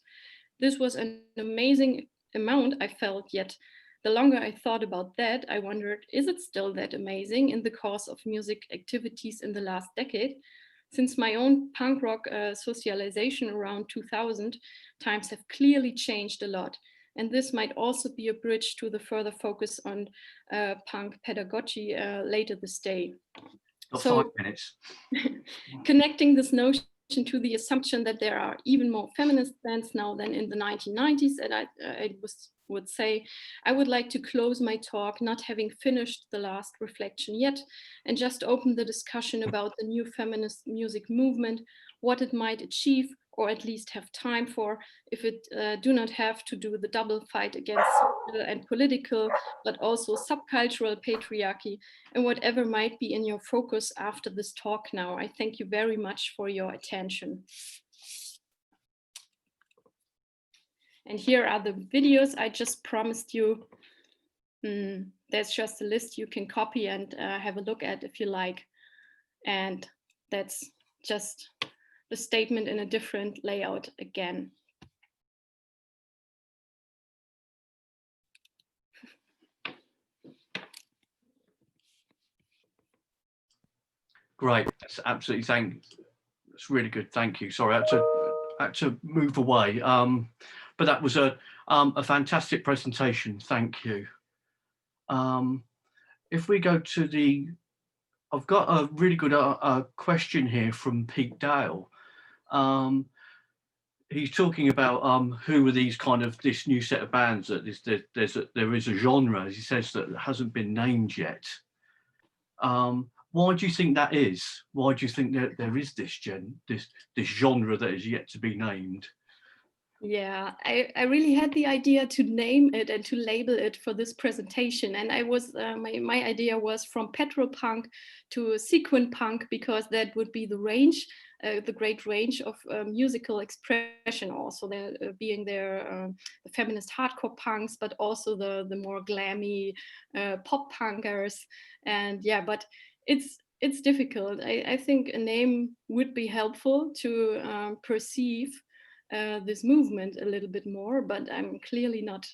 This was an amazing amount, I felt, yet the longer I thought about that, I wondered, is it still that amazing in the course of music activities in the last decade? Since my own punk rock socialization around 2000, times have clearly changed a lot. And this might also be a bridge to the further focus on punk pedagogy later this day. So, 5 minutes. Connecting this notion to the assumption that there are even more feminist bands now than in the 1990s, and I would say, I would like to close my talk not having finished the last reflection yet, and just open the discussion about the new feminist music movement, what it might achieve, or at least have time for, if it do not have to do the double fight against social and political, but also subcultural patriarchy, and whatever might be in your focus after this talk now. I thank you very much for your attention. And here are the videos I just promised you. There's just a list you can copy and have a look at if you like. And that's just the statement in a different layout again. Great, that's absolutely that's really good. Thank you. Sorry, I had to move away, but that was a fantastic presentation. Thank you. If we go to I've got a really good question here from Pete Dale. He's talking about who are these this new set of bands that there is a genre, as he says, that hasn't been named yet. Why do you think that is? Why do you think that there is this genre that is yet to be named? Yeah, I really had the idea to name it and to label it for this presentation. And I was my idea was from petropunk to sequin punk, because that would be the range, the great range of musical expression. Also, there being the feminist hardcore punks, but also the more glammy pop punkers. And yeah, but it's difficult. I think a name would be helpful to perceive this movement a little bit more, but I'm clearly not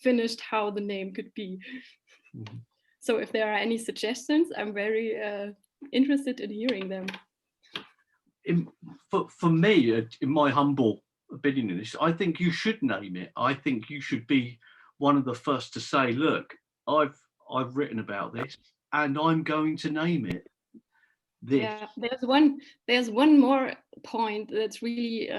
finished how the name could be. Mm-hmm. So if there are any suggestions, I'm very interested in hearing them. For me, in my humble opinion in this. I think you should name it. I think you should be one of the first to say, look, I've written about this and I'm going to name it this. Yeah, there's one more point that's really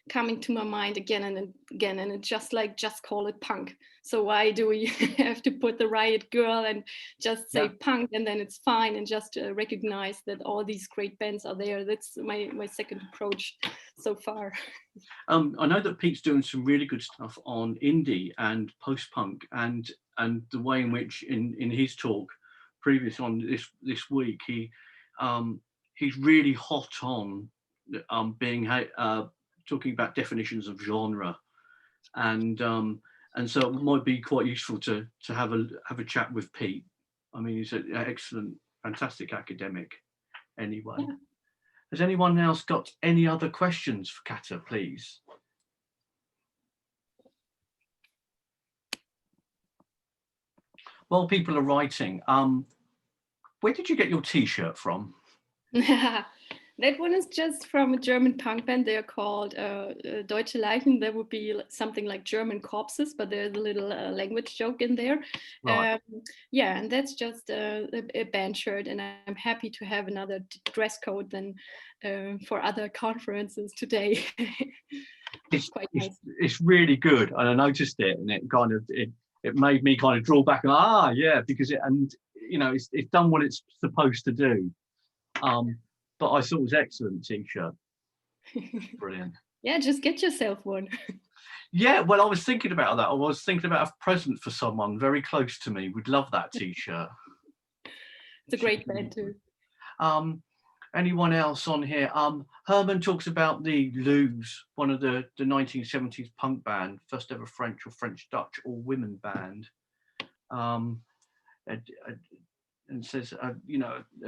coming to my mind again and again, and it's just call it punk. So why do we have to put the Riot Girl and just say punk, and then it's fine, and just recognize that all these great bands are there? That's my second approach so far. I know that Pete's doing some really good stuff on indie and post-punk, and the way in which in his talk previous on this week, he's really hot on being talking about definitions of genre, and so it might be quite useful to have a chat with Pete. I mean, he's an excellent, fantastic academic. Anyway, yeah. Has anyone else got any other questions for Kata, please? While people are writing, where did you get your T-shirt from? That one is just from a German punk band. They're called Deutsche Leichen. That would be something like German corpses, but there's a little language joke in there. Right. Yeah, and that's just a band shirt, and I'm happy to have another dress code than for other conferences today. It's quite nice. It's really good, and I noticed it, and it made me kind of draw back and because it's done what it's supposed to do. But I thought it was excellent T-shirt. Brilliant. Yeah, just get yourself one. Yeah, well, I was thinking about that. I was thinking about a present for someone very close to me. Would love that T-shirt. It's a great band too. Anyone else on here? Herman talks about the Louise, one of the 1970s punk band, first ever French or French-Dutch all-women band. And says, have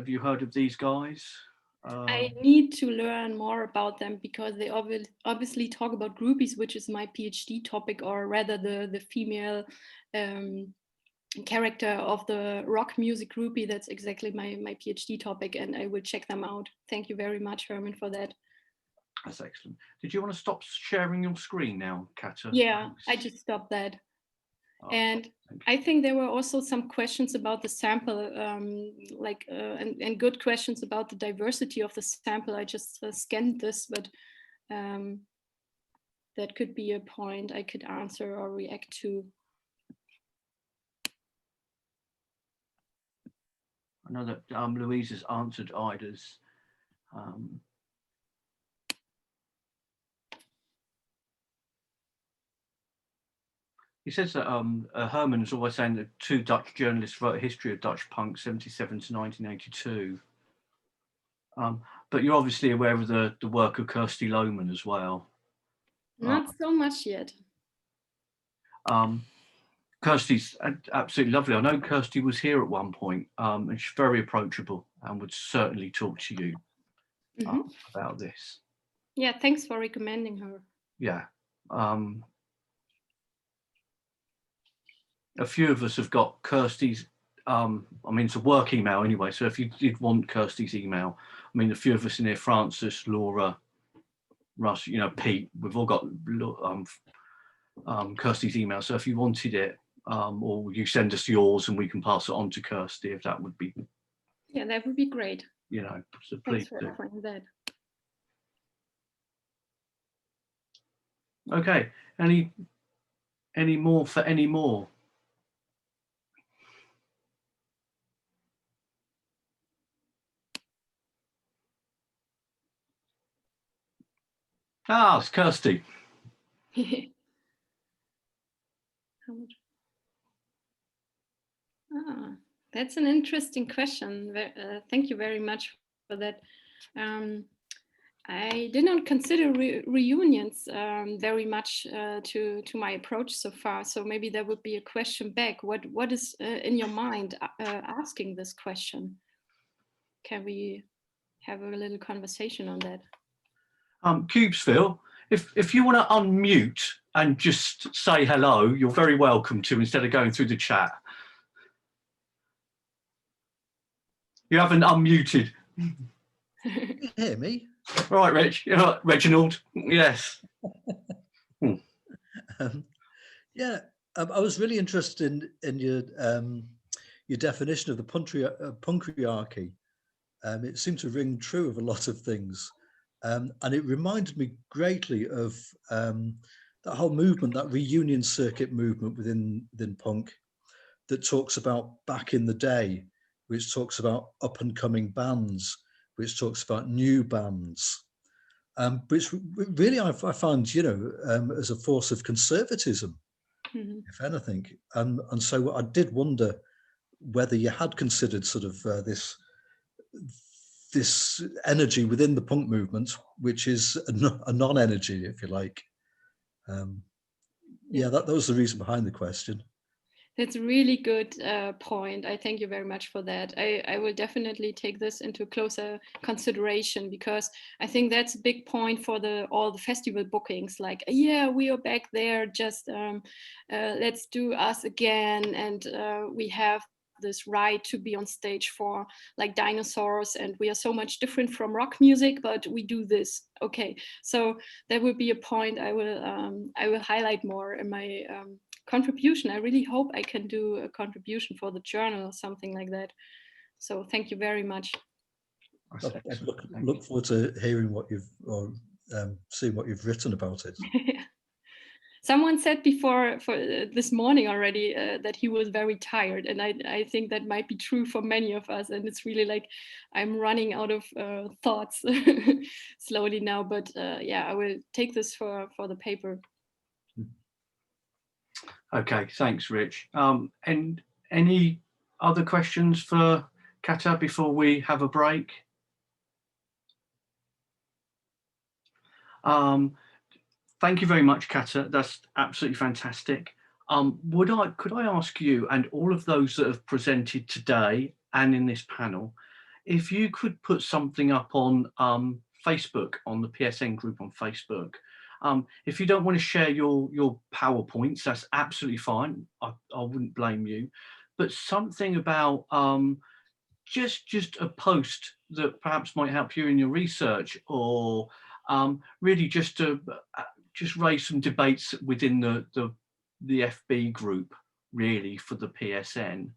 you heard of these guys? I need to learn more about them, because they obviously talk about groupies, which is my PhD topic, or rather the female character of the rock music groupie. That's exactly my PhD topic, and I will check them out. Thank you very much, Herman, for that. That's excellent. Did you want to stop sharing your screen now, Kata? Yeah, I just stopped that. And I think there were also some questions about the sample, and good questions about the diversity of the sample. I just scanned this, but that could be a point I could answer or react to. I know that Louise has answered Ida's. He says that Herman is always saying that 2 Dutch journalists wrote a history of Dutch punk, 77 to 1982. But you're obviously aware of the work of Kirsty Lohman as well. Not so much yet. Kirsty's absolutely lovely. I know Kirsty was here at one point, and she's very approachable and would certainly talk to you about this. Yeah, thanks for recommending her. Yeah. A few of us have got Kirsty's, I mean, it's a work email anyway, so if you did want Kirsty's email, I mean, a few of us in here, Francis, Laura, Russ, Pete, we've all got Kirsty's email, so if you wanted it, or you send us yours and we can pass it on to Kirsty, if that would be... Yeah, that would be great. So please do. Thanks for offering that. Okay, any more for any more? It's Kirsty. That's an interesting question. Thank you very much for that. I did not consider reunions very much to my approach so far. So maybe that would be a question back. What is in your mind asking this question? Can we have a little conversation on that? Cubesville, if you want to unmute and just say hello, you're very welcome to, instead of going through the chat. You haven't unmuted. Can you hear me? Right, Rich. Reginald. Yes. Yeah, I was really interested in your definition of the Punkriarchy. It seemed to ring true of a lot of things, and it reminded me greatly of that whole movement, that reunion circuit movement within punk, that talks about back in the day, which talks about up and coming bands, which talks about new bands. Which really I find, as a force of conservatism, if anything. And so I did wonder whether you had considered sort of this energy within the punk movement, which is a non-energy, if you like. Yeah, that was the reason behind the question. That's a really good point. I thank you very much for that. I will definitely take this into closer consideration, because I think that's a big point for all the festival bookings. Like, yeah, we are back there, just let's do us again. And we have this right to be on stage for like dinosaurs, and we are so much different from rock music, but we do this. Okay, so that would be a point I will highlight more in my contribution. I really hope I can do a contribution for the journal or something like that. So thank you very much. I look forward to hearing what seeing what you've written about it. Someone said before this morning already that he was very tired, and I think that might be true for many of us. And it's really like I'm running out of thoughts slowly now. But yeah, I will take this for the paper. Okay, thanks, Rich. And any other questions for Kata before we have a break? Thank you very much, Kata. That's absolutely fantastic. Could I ask you and all of those that have presented today and in this panel, if you could put something up on Facebook, on the PSN group on Facebook. If you don't want to share your PowerPoints, that's absolutely fine. I wouldn't blame you. But something about just a post that perhaps might help you in your research, or really just to raise some debates within the FB group, really, for the PSN.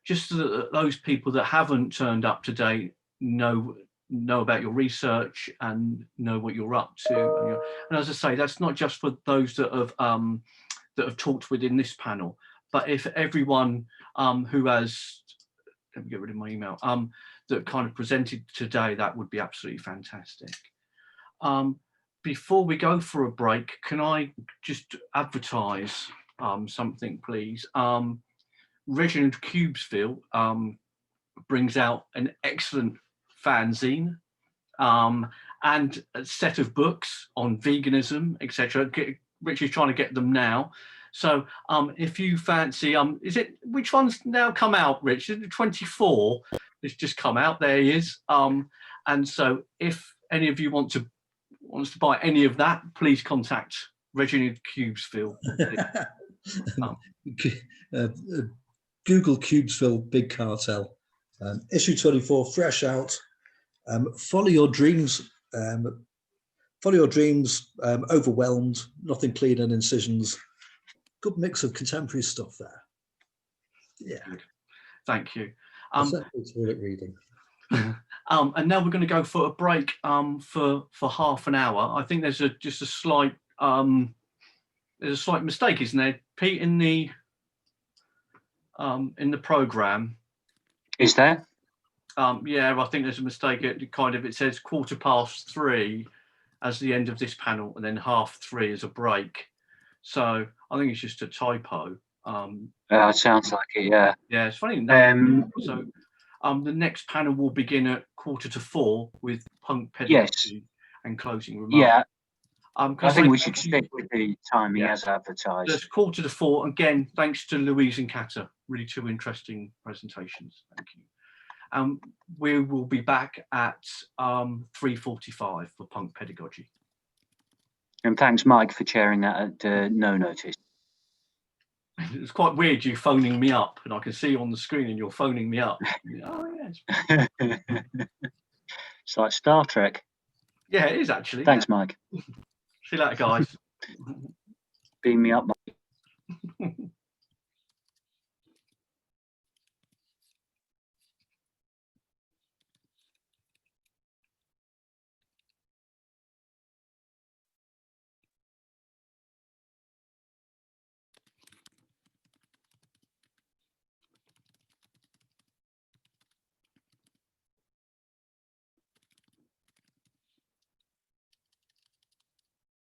Just so that those people that haven't turned up today know about your research and know what you're up to. And as I say, that's not just for those that have talked within this panel, but if everyone who has, let me get rid of my email, that kind of presented today, that would be absolutely fantastic. Before we go for a break, can I just advertise something, please? Reginald Cubesville brings out an excellent fanzine and a set of books on veganism, etc. Rich is trying to get them now. So if you fancy, which one's now come out, Rich? 24, it's just come out, there he is. And so if any of you wants to buy any of that, please contact Reginald Cubesville. Google Cubesville Big Cartel. Issue 24, fresh out. Follow your dreams. Overwhelmed, nothing clean and incisions. Good mix of contemporary stuff there. Yeah. Good. Thank you. Reading. And now we're going to go for a break for half an hour. I think there's just a slight mistake, isn't there, Pete, in the program? Is there? Yeah, I think there's a mistake. It says 3:15 as the end of this panel, and then 3:30 as a break. So I think it's just a typo. It sounds like it. Yeah. Yeah, it's funny. So the next panel will begin at 3:45 with punk pedagogy and closing remarks. Yeah. I think we should stick with the time he has advertised. So it's 3:45. Again, thanks to Louise and Kata. Really two interesting presentations. Thank you. We will be back at 3:45 for punk pedagogy. And thanks, Mike, for chairing that at no notice. It's quite weird you phoning me up, and I can see you on the screen and you're phoning me up. Oh, yeah. It's like Star Trek. Yeah, it is actually. Thanks, Mike. See you later, guys. beam me up.